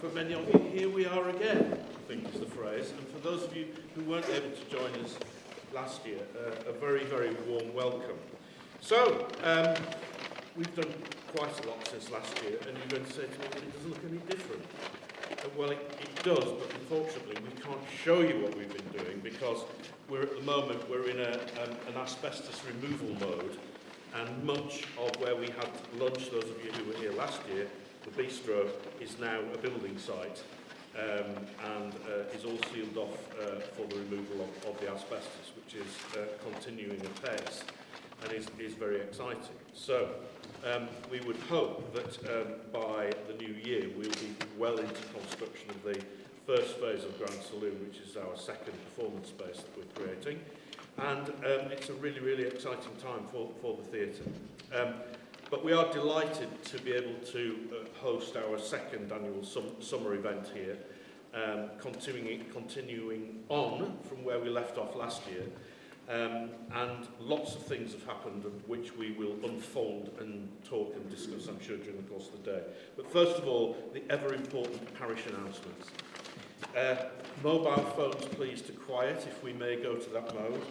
for many of you, here we are again, I think is the phrase. And for those of you who weren't able to join us last year, a very, very warm welcome. So, we've done quite a lot since last year, and you're going to say to me, well, it doesn't look any different. Well, it does, but unfortunately we can't show you what we've been doing because we're at the moment, we're in an asbestos removal mode, and much of where we had lunch, those of you who were here last year, the bistro, is now a building site and is all sealed off for the removal of the asbestos, which is continuing apace and is very exciting. So we would hope that by the new year we'll be well into construction of the first phase of Grand Saloon, which is our second performance space that we're creating. And it's a really, really exciting time for the theatre. But we are delighted to be able to host our second annual summer event here, continuing on from where we left off last year. And lots of things have happened which we will unfold and talk and discuss, I'm sure, during the course of the day. But first of all, the ever-important parish announcements. Mobile phones, please, to quiet, if we may go to that mode.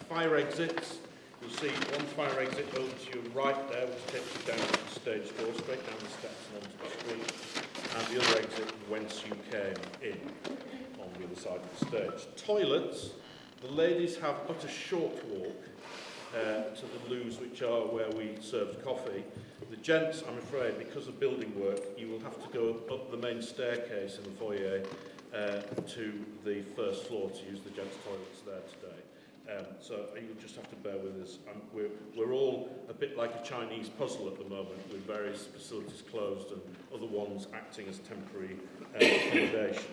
Fire exits. You'll see one fire exit over to your right there, which takes you down to the stage door, straight down the steps and onto the street. And the other exit whence you came in, on the other side of the stage. Toilets. The ladies have but a short walk to the loos, which are where we served coffee. The gents, I'm afraid, because of building work, you will have to go up the main staircase in the foyer to the first floor to use the gents' toilets there today. So you'll just have to bear with us. We're all a bit like a Chinese puzzle at the moment, with various facilities closed and other ones acting as temporary accommodation.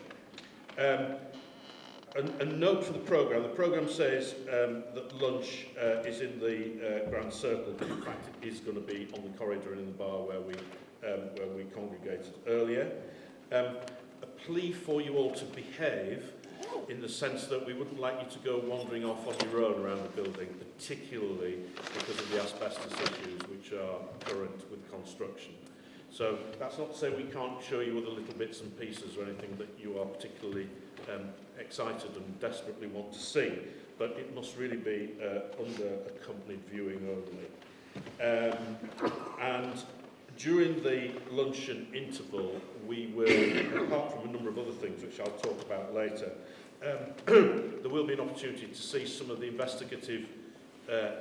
A note for the programme. The programme says that lunch is in the Grand Circle, but in fact it is going to be on the corridor and in the bar where we congregated earlier. A plea for you all to behave, in the sense that we wouldn't like you to go wandering off on your own around the building, particularly because of the asbestos issues which are current with construction. So that's not to say we can't show you other little bits and pieces or anything that you are particularly excited and desperately want to see, but it must really be under accompanied viewing only. And during the luncheon interval, we will, apart from a number of other things which I'll talk about later, there will be an opportunity to see some of the investigative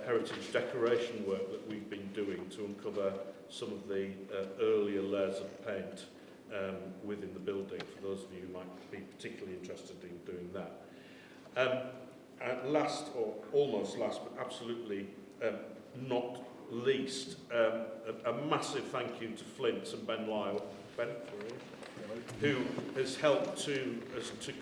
heritage decoration work that we've been doing to uncover some of the earlier layers of paint within the building, for those of you who might be particularly interested in doing that. At last, or almost last, but absolutely not least, a massive thank you to Flint and Ben Lyle, who has helped to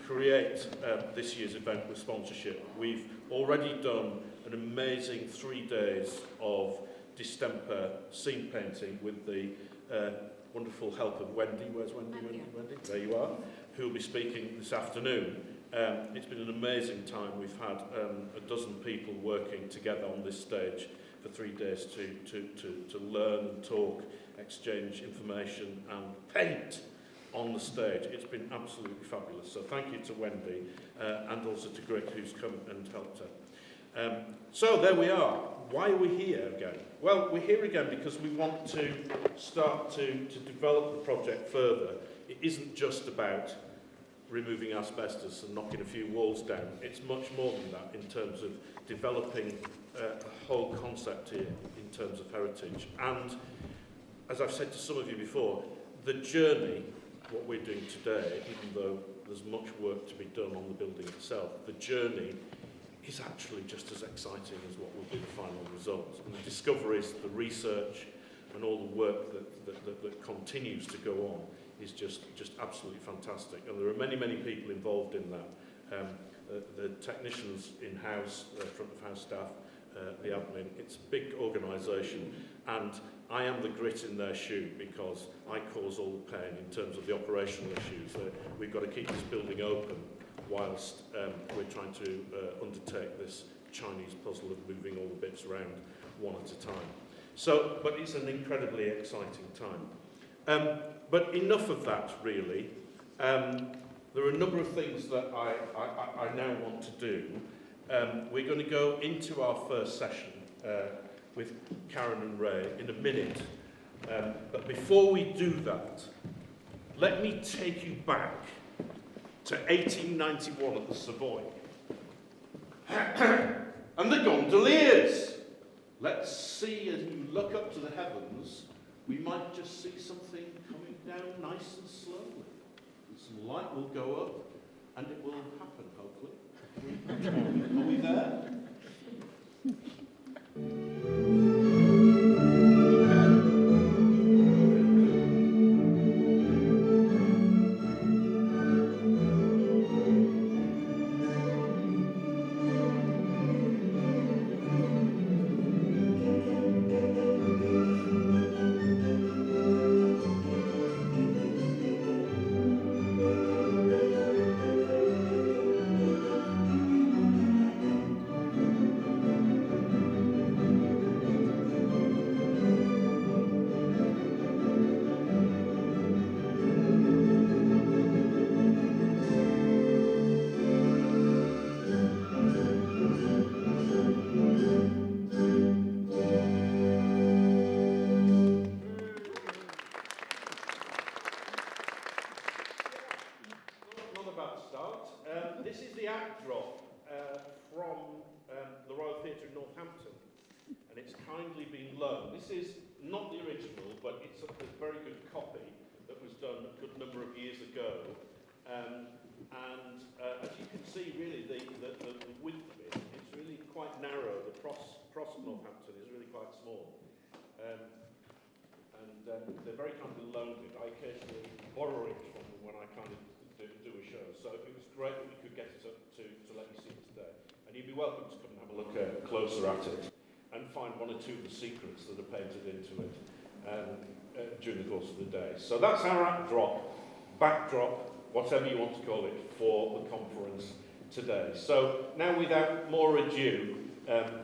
create this year's event with sponsorship. We've already done an amazing 3 days of distemper scene painting with the wonderful help of Wendy. Where's Wendy? Wendy? There you are. Who will be speaking this afternoon. It's been an amazing time. We've had a dozen people working together on this stage for 3 days to learn and talk, exchange information and paint on the stage. It's been absolutely fabulous. So thank you to Wendy and also to Greg, who's come and helped her. So there we are. Why are we here again? Well, we're here again because we want to start to develop the project further. It isn't just about removing asbestos and knocking a few walls down. It's much more than that in terms of developing a whole concept here in terms of heritage. And as I've said to some of you before, the journey, what we're doing today, even though there's much work to be done on the building itself, the journey is actually just as exciting as what will be the final result. And the discoveries, the research, and all the work that continues to go on is just absolutely fantastic. And there are many, many people involved in that. The technicians in-house, front of house staff, the admin. It's a big organisation, and I am the grit in their shoe because I cause all the pain in terms of the operational issues. We've got to keep this building open whilst we're trying to undertake this Chinese puzzle of moving all the bits around one at a time. But it's an incredibly exciting time. But enough of that, really. There are a number of things that I now want to do. We're going to go into our first session with Karen and Ray in a minute. But before we do that, let me take you back to 1891 at the Savoy. And the gondoliers! Let's see, as you look up to the heavens, we might just see something coming down nice and slowly. And some light will go up, and it will happen, hopefully. Are we there? This is the act drop from the Royal Theatre in Northampton, and it's kindly been loaned. This is not the original, but it's a very good copy that was done a good number of years ago. As you can see, really, the width of it, it's really quite narrow. The cross of Northampton is really quite small. They're very kindly loaned it. I occasionally borrow it from them when I kind of do a show. So it was great that we could get it up to let you see it today. And you'd be welcome to come and have a look closer at it and find one or two of the secrets that are painted into it during the course of the day. So that's our act drop, backdrop, whatever you want to call it, for the conference today. So now, without more ado,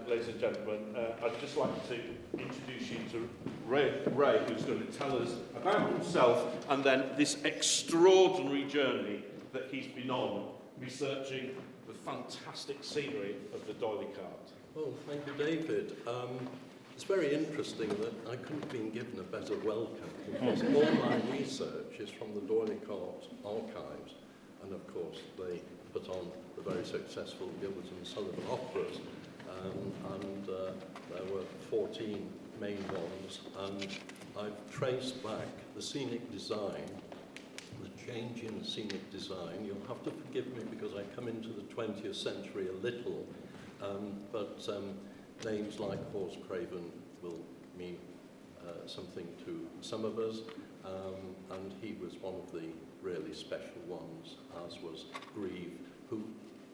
ladies and gentlemen, I'd just like to introduce you to Ray, who's going to tell us about himself and then this extraordinary journey that he's been on, researching the fantastic scenery of the D'Oyly Carte. Well, thank you, David. It's very interesting that I couldn't have been given a better welcome, because all my research is from the D'Oyly Carte archives, and of course they put on the very successful Gilbert and Sullivan operas, and there were 14 main ones, and I've traced back the scenic design, the change in scenic design. You'll have to forgive me because I come into the 20th century a little, but names like Horse Craven will mean something to some of us, and he was one of the really special ones, as was Grieve, who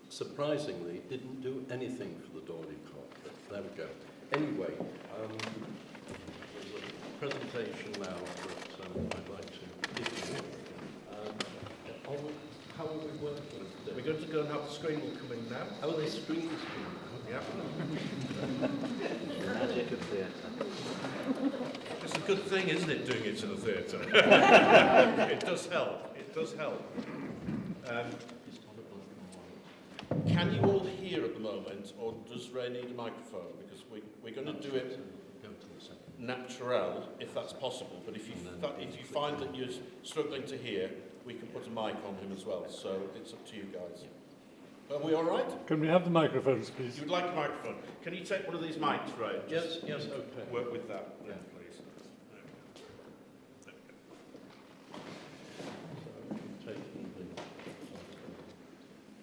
surprisingly didn't do anything for the D'Oyly Carte, but there we go. Anyway, there's a presentation now that I'd like to give you. On how are we working today? We're going to go and have the screen will come in now. Oh, the screen's coming. Yeah. The magic of theatre. It's a good thing, isn't it, doing it in the theatre? It does help. It does help. Can you all hear at the moment, or does Ray need a microphone? Because we're going to do it natural, if that's possible. But if you find that you're struggling to hear, we can put a mic on him as well. So it's up to you guys. Are we all right? Can we have the microphones, please? You would like a microphone? Can you take one of these mics, Ray? Yes, okay. Work with that, yeah, please.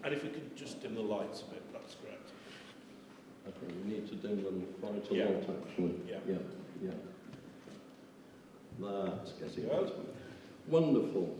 And if we could just dim the lights a bit, that's great. I think we need to dim them quite a lot, actually. Yeah. That's getting Yeah. better. Wonderful.